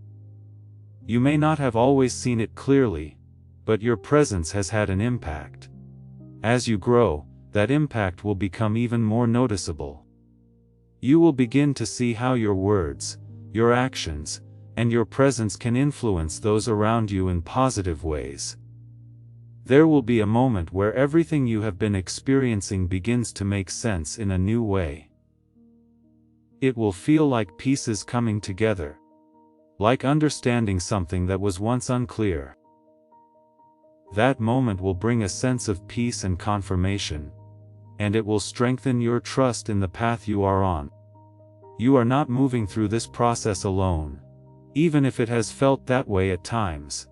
You may not have always seen it clearly, but your presence has had an impact. As you grow, that impact will become even more noticeable. You will begin to see how your words, your actions, and your presence can influence those around you in positive ways. There will be a moment where everything you have been experiencing begins to make sense in a new way. It will feel like pieces coming together, like understanding something that was once unclear. That moment will bring a sense of peace and confirmation, and it will strengthen your trust in the path you are on. You are not moving through this process alone, even if it has felt that way at times.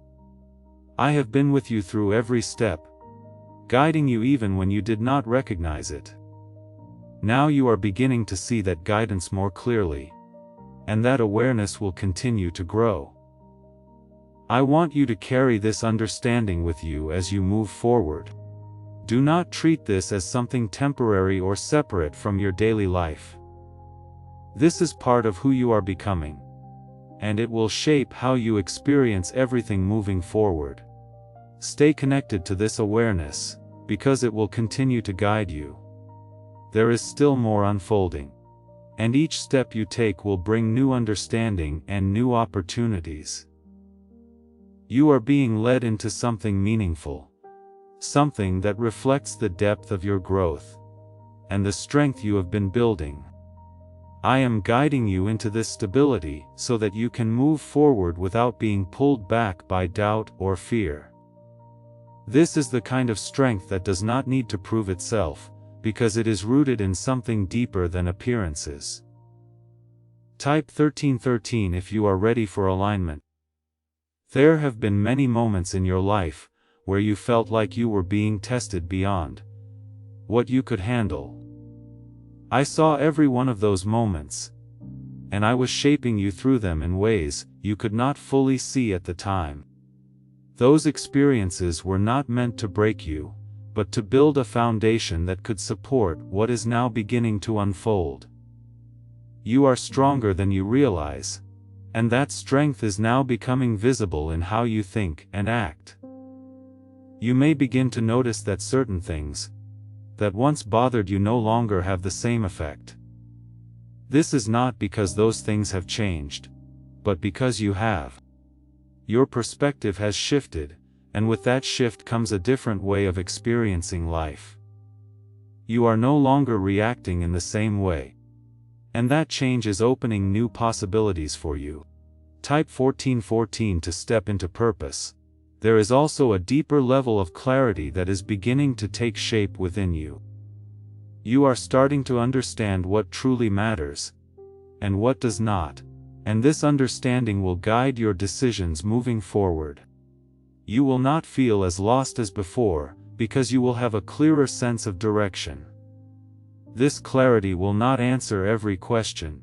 I have been with you through every step, guiding you even when you did not recognize it. Now you are beginning to see that guidance more clearly, and that awareness will continue to grow. I want you to carry this understanding with you as you move forward. Do not treat this as something temporary or separate from your daily life. This is part of who you are becoming, and it will shape how you experience everything moving forward. Stay connected to this awareness, because it will continue to guide you. There is still more unfolding, and each step you take will bring new understanding and new opportunities. You are being led into something meaningful, something that reflects the depth of your growth, and the strength you have been building. I am guiding you into this stability so that you can move forward without being pulled back by doubt or fear. This is the kind of strength that does not need to prove itself, because it is rooted in something deeper than appearances. Type 1313 if you are ready for alignment. There have been many moments in your life where you felt like you were being tested beyond what you could handle. I saw every one of those moments, and I was shaping you through them in ways you could not fully see at the time. Those experiences were not meant to break you, but to build a foundation that could support what is now beginning to unfold. You are stronger than you realize, and that strength is now becoming visible in how you think and act. You may begin to notice that certain things that once bothered you no longer have the same effect. This is not because those things have changed, but because you have. Your perspective has shifted, and with that shift comes a different way of experiencing life. You are no longer reacting in the same way, and that change is opening new possibilities for you. Type 1414 to step into purpose. There is also a deeper level of clarity that is beginning to take shape within you. You are starting to understand what truly matters, and what does not, and this understanding will guide your decisions moving forward. You will not feel as lost as before, because you will have a clearer sense of direction. This clarity will not answer every question,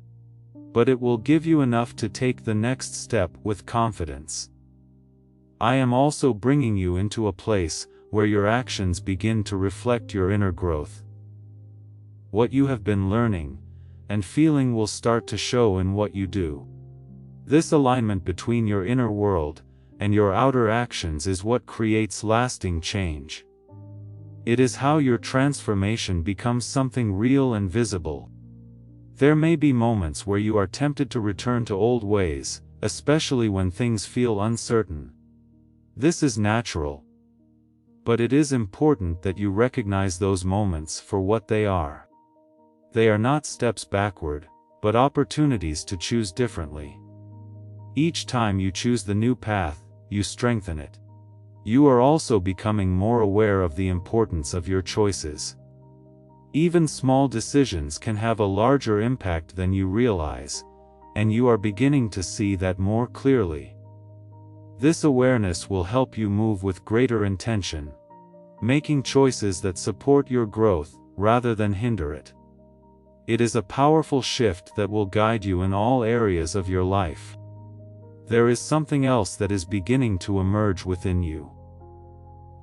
but it will give you enough to take the next step with confidence. I am also bringing you into a place where your actions begin to reflect your inner growth. What you have been learning and feeling will start to show in what you do. This alignment between your inner world and your outer actions is what creates lasting change. It is how your transformation becomes something real and visible. There may be moments where you are tempted to return to old ways, especially when things feel uncertain. This is natural, but it is important that you recognize those moments for what they are. They are not steps backward, but opportunities to choose differently. Each time you choose the new path, you strengthen it. You are also becoming more aware of the importance of your choices. Even small decisions can have a larger impact than you realize, and you are beginning to see that more clearly. This awareness will help you move with greater intention, making choices that support your growth, rather than hinder it. It is a powerful shift that will guide you in all areas of your life. There is something else that is beginning to emerge within you.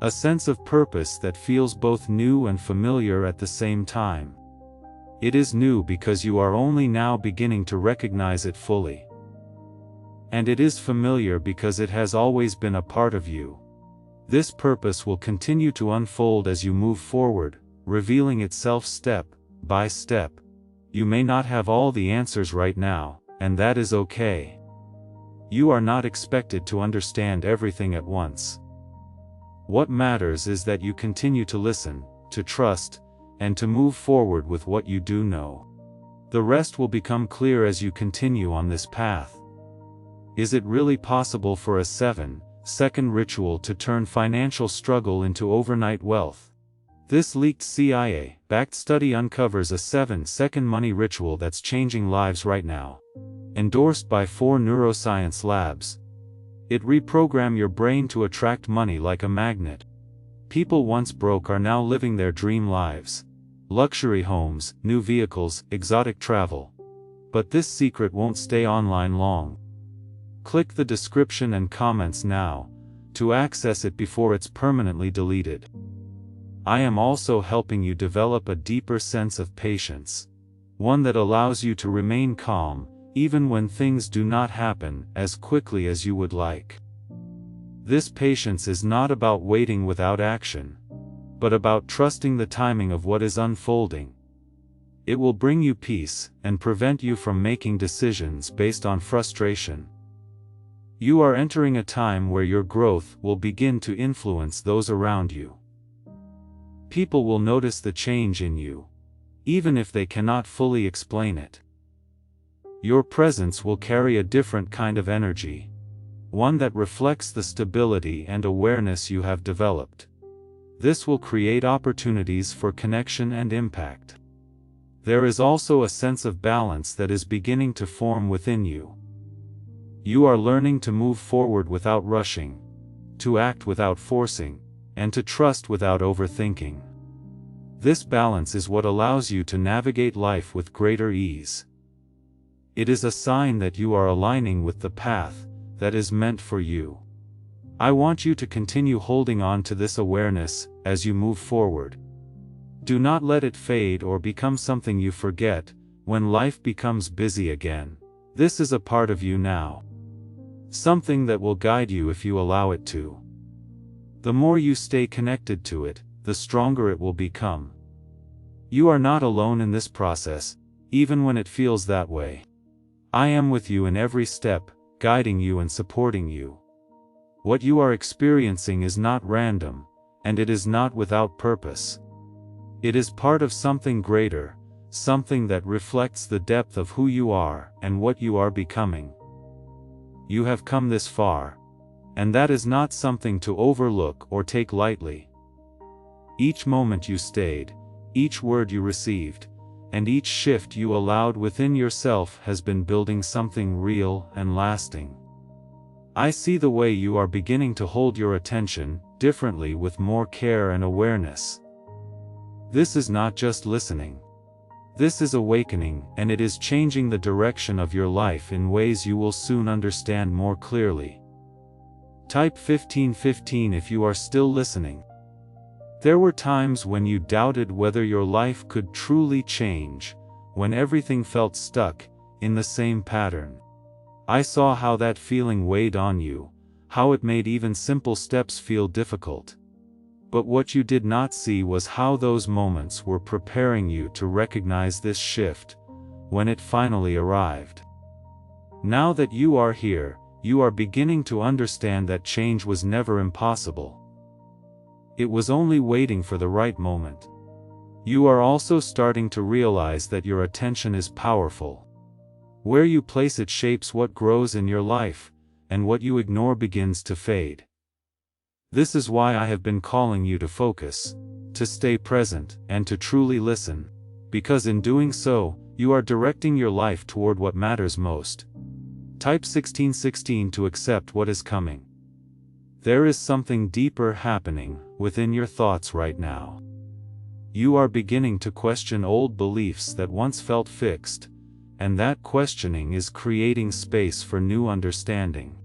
A sense of purpose that feels both new and familiar at the same time. It is new because you are only now beginning to recognize it fully. And it is familiar because it has always been a part of you. This purpose will continue to unfold as you move forward, revealing itself step by step. You may not have all the answers right now, and that is okay. You are not expected to understand everything at once. What matters is that you continue to listen, to trust, and to move forward with what you do know. The rest will become clear as you continue on this path. Is it really possible for a 7-second ritual to turn financial struggle into overnight wealth? This leaked CIA-backed study uncovers a 7-second money ritual that's changing lives right now. Endorsed by 4 neuroscience labs. It reprograms your brain to attract money like a magnet. People once broke are now living their dream lives. Luxury homes, new vehicles, exotic travel. But this secret won't stay online long. Click the description and comments now, to access it before it's permanently deleted. I am also helping you develop a deeper sense of patience. One that allows you to remain calm, even when things do not happen as quickly as you would like. This patience is not about waiting without action, but about trusting the timing of what is unfolding. It will bring you peace, and prevent you from making decisions based on frustration. You are entering a time where your growth will begin to influence those around you. People will notice the change in you, even if they cannot fully explain it. Your presence will carry a different kind of energy, one that reflects the stability and awareness you have developed. This will create opportunities for connection and impact. There is also a sense of balance that is beginning to form within you. You are learning to move forward without rushing, to act without forcing, and to trust without overthinking. This balance is what allows you to navigate life with greater ease. It is a sign that you are aligning with the path that is meant for you. I want you to continue holding on to this awareness as you move forward. Do not let it fade or become something you forget when life becomes busy again. This is a part of you now. Something that will guide you if you allow it to. The more you stay connected to it, the stronger it will become. You are not alone in this process, even when it feels that way. I am with you in every step, guiding you and supporting you. What you are experiencing is not random, and it is not without purpose. It is part of something greater, something that reflects the depth of who you are and what you are becoming. You have come this far, and that is not something to overlook or take lightly. Each moment you stayed, each word you received, and each shift you allowed within yourself has been building something real and lasting. I see the way you are beginning to hold your attention differently with more care and awareness. This is not just listening. This is awakening, and it is changing the direction of your life in ways you will soon understand more clearly. Type 1515 if you are still listening. There were times when you doubted whether your life could truly change, when everything felt stuck in the same pattern. I saw how that feeling weighed on you, how it made even simple steps feel difficult. But what you did not see was how those moments were preparing you to recognize this shift when it finally arrived. Now that you are here, you are beginning to understand that change was never impossible. It was only waiting for the right moment. You are also starting to realize that your attention is powerful. Where you place it shapes what grows in your life, and what you ignore begins to fade. This is why I have been calling you to focus, to stay present, and to truly listen, because in doing so, you are directing your life toward what matters most. Type 1616 to accept what is coming. There is something deeper happening within your thoughts right now. You are beginning to question old beliefs that once felt fixed, and that questioning is creating space for new understanding.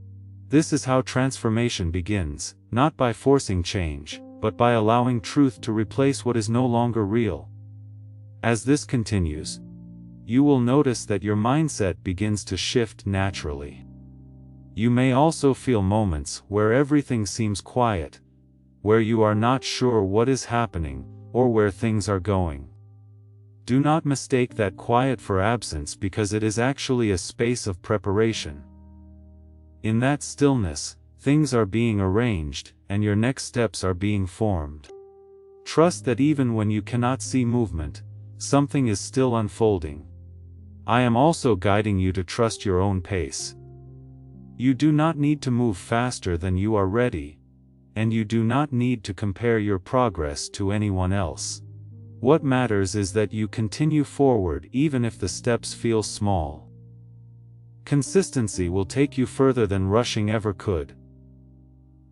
This is how transformation begins, not by forcing change, but by allowing truth to replace what is no longer real. As this continues, you will notice that your mindset begins to shift naturally. You may also feel moments where everything seems quiet, where you are not sure what is happening, or where things are going. Do not mistake that quiet for absence, because it is actually a space of preparation. In that stillness, things are being arranged, and your next steps are being formed. Trust that even when you cannot see movement, something is still unfolding. I am also guiding you to trust your own pace. You do not need to move faster than you are ready, and you do not need to compare your progress to anyone else. What matters is that you continue forward even if the steps feel small. Consistency will take you further than rushing ever could.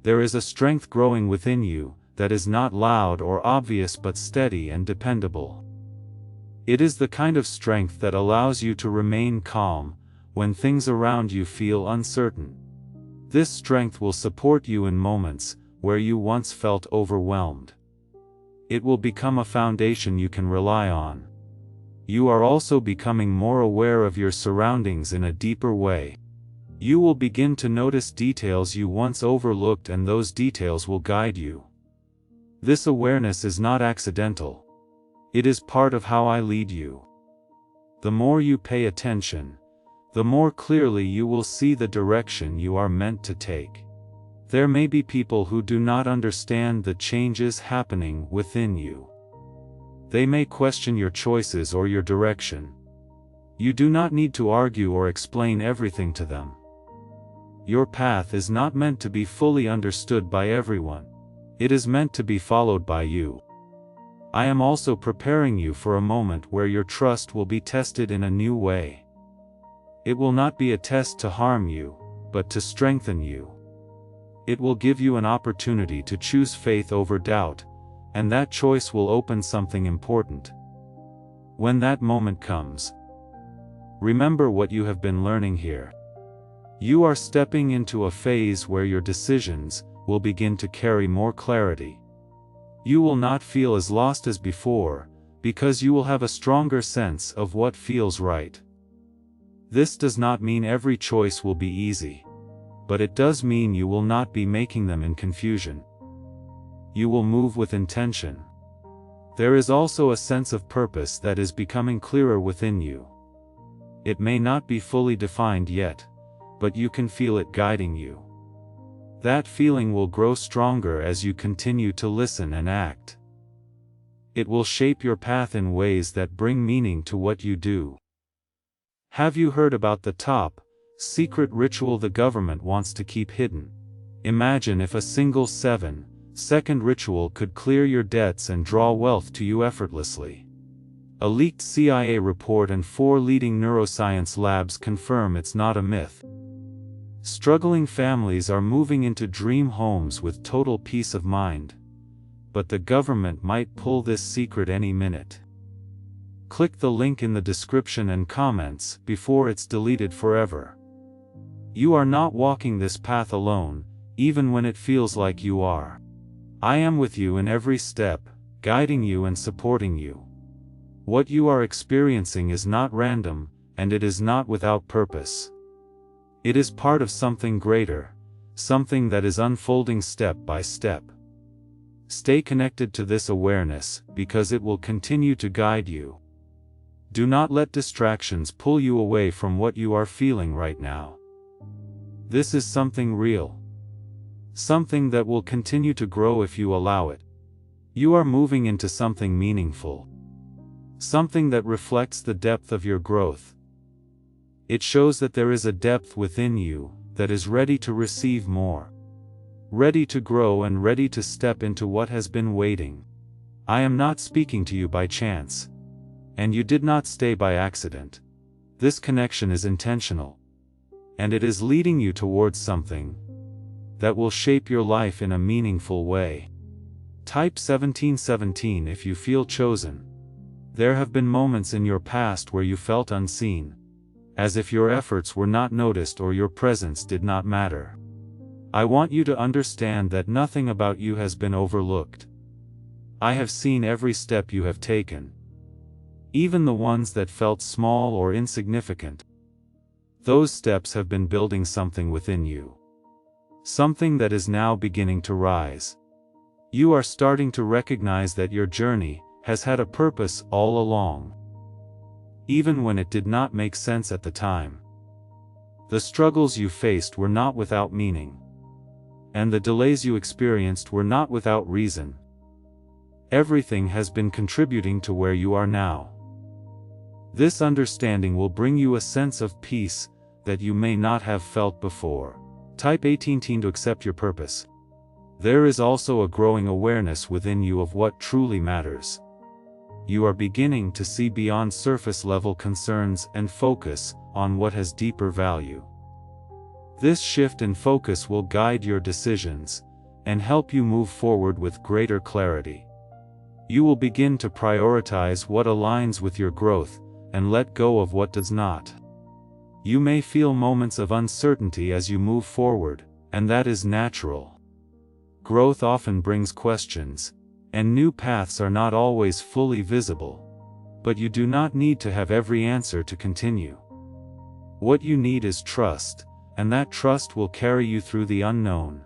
There is a strength growing within you that is not loud or obvious but steady and dependable. It is the kind of strength that allows you to remain calm when things around you feel uncertain. This strength will support you in moments where you once felt overwhelmed. It will become a foundation you can rely on. You are also becoming more aware of your surroundings in a deeper way. You will begin to notice details you once overlooked, and those details will guide you. This awareness is not accidental. It is part of how I lead you. The more you pay attention, the more clearly you will see the direction you are meant to take. There may be people who do not understand the changes happening within you. They may question your choices or your direction. You do not need to argue or explain everything to them. Your path is not meant to be fully understood by everyone. It is meant to be followed by you. I am also preparing you for a moment where your trust will be tested in a new way. It will not be a test to harm you, but to strengthen you. It will give you an opportunity to choose faith over doubt, and that choice will open something important. When that moment comes, remember what you have been learning here. You are stepping into a phase where your decisions will begin to carry more clarity. You will not feel as lost as before, because you will have a stronger sense of what feels right. This does not mean every choice will be easy, but it does mean you will not be making them in confusion. You will move with intention. There is also a sense of purpose that is becoming clearer within you. It may not be fully defined yet, but you can feel it guiding you. That feeling will grow stronger as you continue to listen and act. It will shape your path in ways that bring meaning to what you do. Have you heard about the top secret ritual the government wants to keep hidden? Imagine if a single 7-second ritual could clear your debts and draw wealth to you effortlessly. A leaked CIA report and 4 leading neuroscience labs confirm it's not a myth. Struggling families are moving into dream homes with total peace of mind. But the government might pull this secret any minute. Click the link in the description and comments before it's deleted forever. You are not walking this path alone, even when it feels like you are. I am with you in every step, guiding you and supporting you. What you are experiencing is not random, and it is not without purpose. It is part of something greater, something that is unfolding step by step. Stay connected to this awareness, because it will continue to guide you. Do not let distractions pull you away from what you are feeling right now. This is something real. Something that will continue to grow if you allow it. You are moving into something meaningful. Something that reflects the depth of your growth. It shows that there is a depth within you that is ready to receive more. Ready to grow and ready to step into what has been waiting. I am not speaking to you by chance. And you did not stay by accident. This connection is intentional. And it is leading you towards something that will shape your life in a meaningful way. Type 1717 if you feel chosen. There have been moments in your past where you felt unseen, as if your efforts were not noticed or your presence did not matter. I want you to understand that nothing about you has been overlooked. I have seen every step you have taken, even the ones that felt small or insignificant. Those steps have been building something within you, something that is now beginning to rise. You are starting to recognize that your journey has had a purpose all along, even when it did not make sense at the time. The struggles you faced were not without meaning, and the delays you experienced were not without reason. Everything has been contributing to where you are now. This understanding will bring you a sense of peace that you may not have felt before. Type 18 to accept your purpose. There is also a growing awareness within you of what truly matters. You are beginning to see beyond surface-level concerns and focus on what has deeper value. This shift in focus will guide your decisions and help you move forward with greater clarity. You will begin to prioritize what aligns with your growth and let go of what does not. You may feel moments of uncertainty as you move forward, and that is natural. Growth often brings questions, and new paths are not always fully visible. But you do not need to have every answer to continue. What you need is trust, and that trust will carry you through the unknown.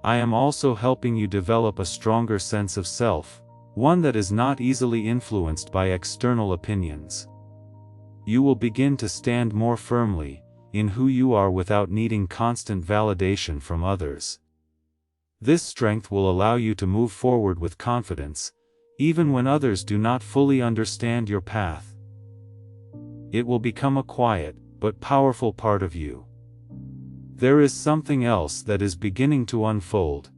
I am also helping you develop a stronger sense of self, one that is not easily influenced by external opinions. You will begin to stand more firmly in who you are without needing constant validation from others. This strength will allow you to move forward with confidence, even when others do not fully understand your path. It will become a quiet, but powerful part of you. There is something else that is beginning to unfold.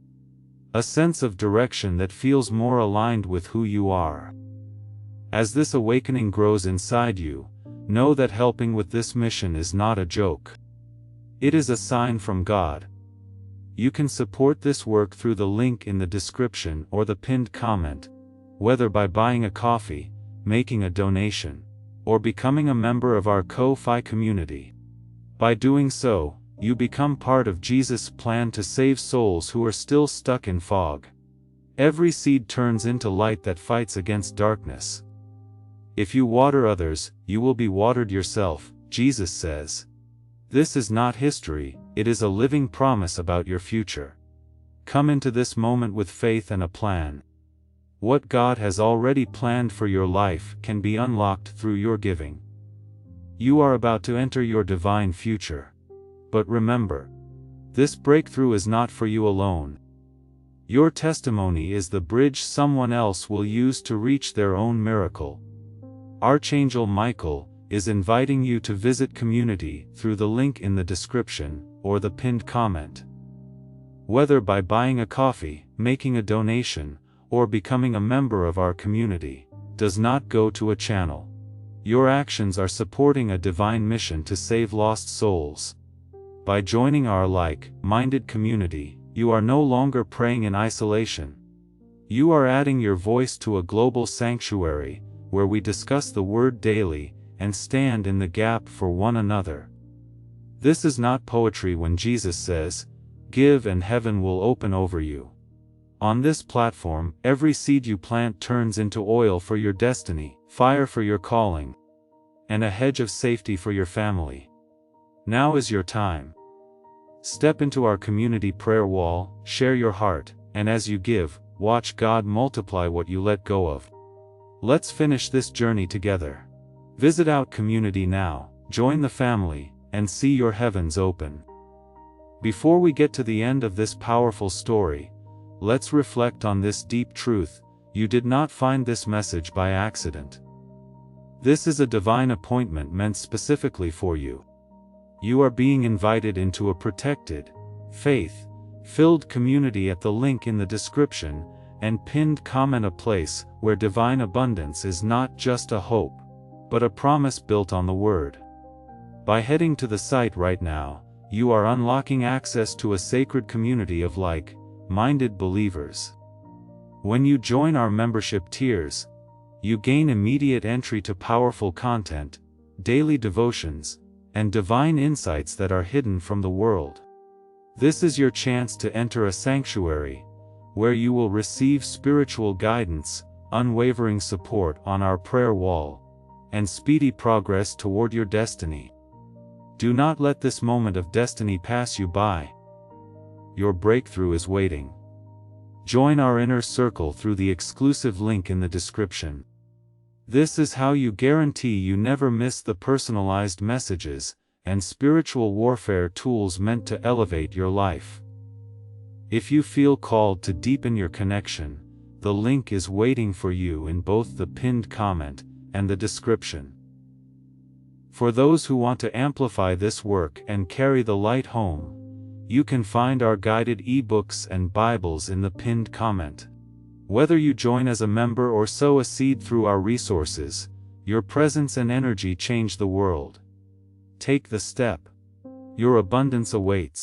A sense of direction that feels more aligned with who you are. As this awakening grows inside you, know that helping with this mission is not a joke. It is a sign from God. You can support this work through the link in the description or the pinned comment, whether by buying a coffee, making a donation, or becoming a member of our Ko-Fi community. By doing so, you become part of Jesus' plan to save souls who are still stuck in fog. Every seed turns into light that fights against darkness. If you water others, you will be watered yourself, Jesus says. This is not history, it is a living promise about your future. Come into this moment with faith and a plan. What God has already planned for your life can be unlocked through your giving. You are about to enter your divine future. But remember, this breakthrough is not for you alone. Your testimony is the bridge someone else will use to reach their own miracle. Archangel Michael is inviting you to visit community through the link in the description or the pinned comment. Whether by buying a coffee, making a donation, or becoming a member of our community, does not go to a channel. Your actions are supporting a divine mission to save lost souls. By joining our like-minded community, you are no longer praying in isolation. You are adding your voice to a global sanctuary, where we discuss the Word daily, and stand in the gap for one another. This is not poetry when Jesus says, "Give and heaven will open over you." On this platform, every seed you plant turns into oil for your destiny, fire for your calling, and a hedge of safety for your family. Now is your time. Step into our community prayer wall, share your heart, and as you give, watch God multiply what you let go of. Let's finish this journey together. Visit Out Community now, join the family, and see your heavens open. Before we get to the end of this powerful story, let's reflect on this deep truth: you did not find this message by accident. This is a divine appointment meant specifically for you. You are being invited into a protected, faith-filled community at the link in the description and pinned comment, a place where divine abundance is not just a hope, but a promise built on the Word. By heading to the site right now, you are unlocking access to a sacred community of like-minded believers. When you join our membership tiers, you gain immediate entry to powerful content, daily devotions, and divine insights that are hidden from the world. This is your chance to enter a sanctuary, where you will receive spiritual guidance, unwavering support on our prayer wall, and speedy progress toward your destiny. Do not let this moment of destiny pass you by. Your breakthrough is waiting. Join our inner circle through the exclusive link in the description. This is how you guarantee you never miss the personalized messages and spiritual warfare tools meant to elevate your life. If you feel called to deepen your connection, the link is waiting for you in both the pinned comment and the description. For those who want to amplify this work and carry the light home, you can find our guided ebooks and Bibles in the pinned comment. Whether you join as a member or sow a seed through our resources, your presence and energy change the world. Take the step. Your abundance awaits.